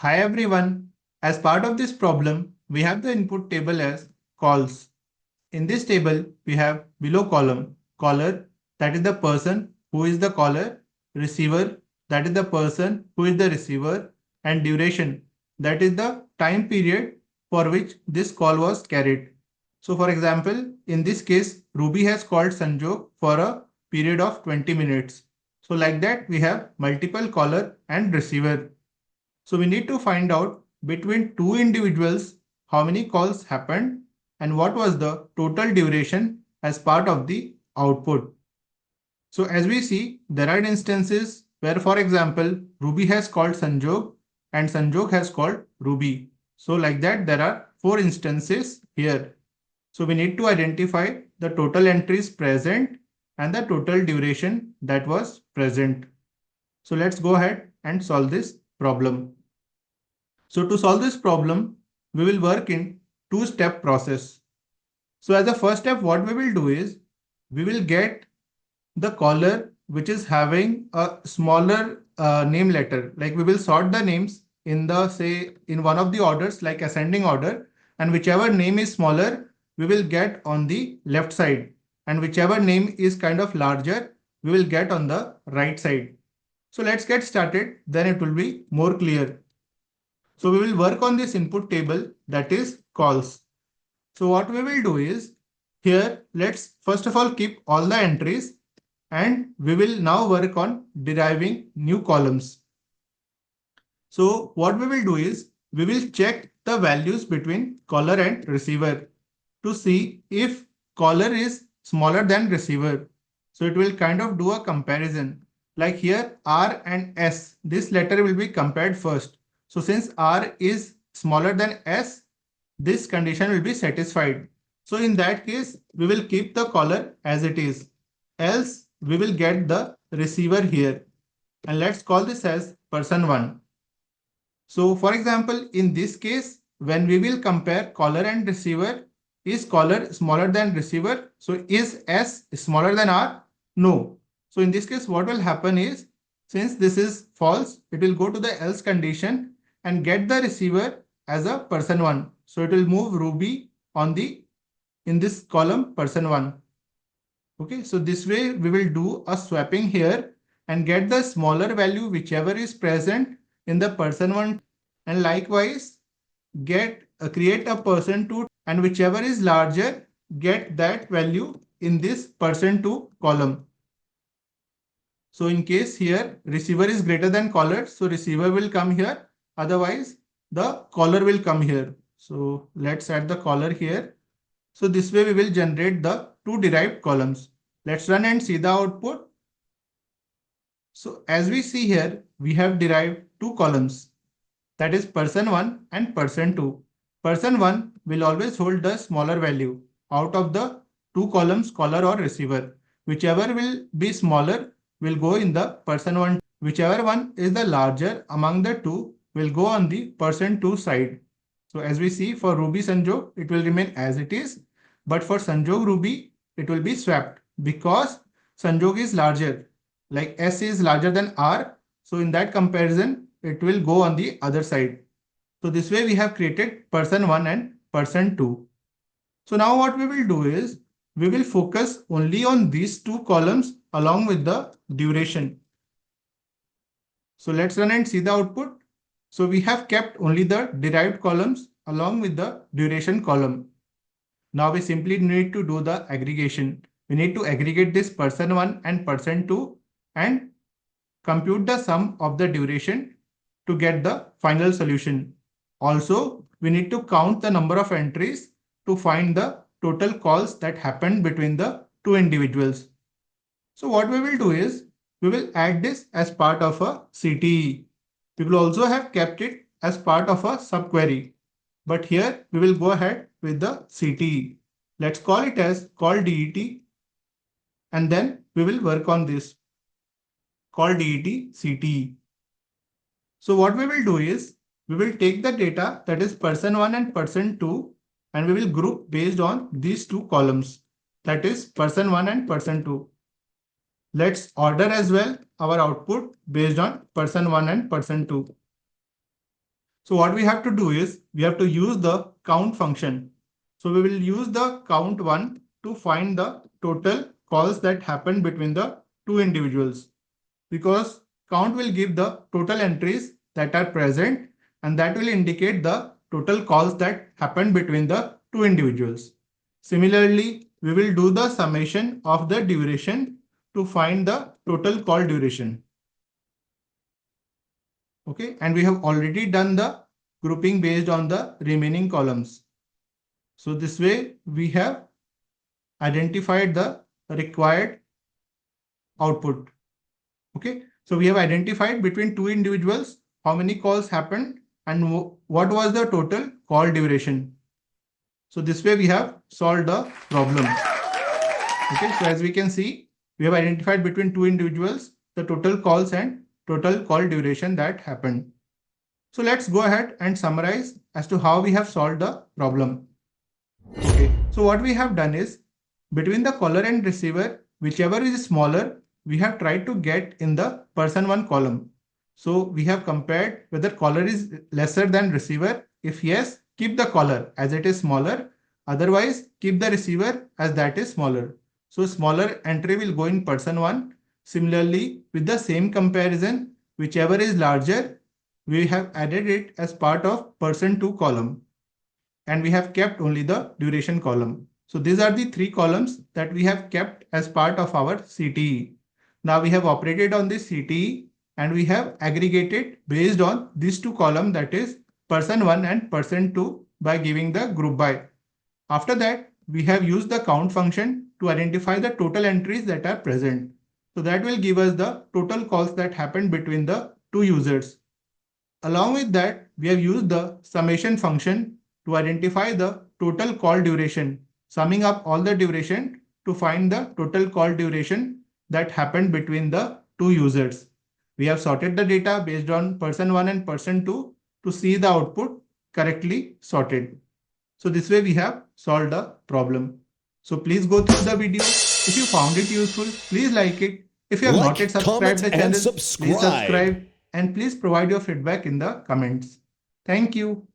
Hi everyone. As part of this problem, we have the input table as calls. In this table, we have below column caller, that is the person who is the caller, receiver, that is the person who is the receiver, and duration, that is the time period for which this call was carried. So for example, in this case, Ruby has called Sanjog for a period of 20 minutes. So like that, we have multiple caller and receiver. So we need to find out between two individuals how many calls happened and what was the total duration as part of the output. So as we see, there are instances where, for example, Ruby has called Sanjog and Sanjog has called Ruby. So like that, there are four instances here. So we need to identify the total entries present and the total duration that was present. So let's go ahead and solve this problem. So to solve this problem, we will work in two-step process. So as the first step, what we will do is we will get the caller which is having a smaller name letter. Like we will sort the names in the say in one of the orders like ascending order, and whichever name is smaller, we will get on the left side, and whichever name is kind of larger, we will get on the right side. So let's get started, then it will be more clear. So we will work on this input table, that is calls. So what we will do is here, let's first of all keep all the entries, and we will now work on deriving new columns. So what we will do is we will check the values between caller and receiver to see if caller is smaller than receiver. So it will kind of do a comparison. Like here R and S, this letter will be compared first. So since R is smaller than S, this condition will be satisfied. So in that case, we will keep the caller as it is. Else we will get the receiver here. And let's call this as person 1. So for example, in this case, when we will compare caller and receiver, is caller smaller than receiver? So is S smaller than R? No. So in this case, what will happen is, since this is false, it will go to the else condition and get the receiver as a person 1. So it will move Ruby on the in this column person 1. Okay, so this way we will do a swapping here and get the smaller value whichever is present in the person 1, and likewise get create a person 2, and whichever is larger get that value in this person 2 column. So in case here receiver is greater than caller, so receiver will come here, otherwise the caller will come here. So let's add the caller here. So this way we will generate the two derived columns. Let's run and see the output. So as we see here, we have derived two columns, that is person 1 and person 2. Person 1 will always hold the smaller value out of the two columns, caller or receiver. Whichever will be smaller will go in the person 1. Whichever one is the larger among the two will go on the person 2 side. So as we see for Ruby Sanjog, it will remain as it is. But for Sanjog Ruby, it will be swapped because Sanjog is larger. Like S is larger than R. So in that comparison, it will go on the other side. So this way we have created person 1 and person 2. So now what we will do is we will focus only on these two columns along with the duration. So let's run and see the output. So we have kept only the derived columns along with the duration column. Now we simply need to do the aggregation. We need to aggregate this person 1 and person 2 and compute the sum of the duration to get the final solution. Also, we need to count the number of entries to find the total calls that happened between the two individuals. So what we will do is we will add this as part of a CTE. We will also have kept it as part of a subquery. But here we will go ahead with the CTE. Let's call it as call det, and then we will work on this call det CTE. So what we will do is we will take the data, that is person 1 and person 2, and we will group based on these two columns, that is person 1 and person 2. Let's order as well our output based on person 1 and person 2. So what we have to do is we have to use the count function. So we will use the count one to find the total calls that happen between the two individuals, because count will give the total entries that are present and that will indicate the total calls that happen between the two individuals. Similarly, we will do the summation of the duration to find the total call duration. Okay, and we have already done the grouping based on the remaining columns. So this way we have identified the required output. Okay, so we have identified between two individuals how many calls happened and what was the total call duration. So this way we have solved the problem. Okay, so as we can see, we have identified between two individuals the total calls and total call duration that happened. So let's go ahead and summarize as to how we have solved the problem. Okay, so what we have done is between the caller and receiver, whichever is smaller, we have tried to get in the person one column. So we have compared whether caller is lesser than receiver. If yes, keep the caller as it is smaller. Otherwise, keep the receiver as that is smaller. So smaller entry will go in person one. Similarly, with the same comparison, whichever is larger, we have added it as part of person two column. And we have kept only the duration column. So these are the three columns that we have kept as part of our CTE. Now we have operated on this CTE and we have aggregated based on these two columns, that is person 1 and person 2, by giving the group by. After that, we have used the count function to identify the total entries that are present. So that will give us the total calls that happened between the two users. Along with that, we have used the summation function to identify the total call duration, summing up all the duration to find the total call duration that happened between the two users. We have sorted the data based on person 1 and person 2 to see the output correctly sorted. So this way we have solved the problem. So please go through the video. If you found it useful, please like it. If you have not yet subscribed the channel, please subscribe and please provide your feedback in the comments. Thank you.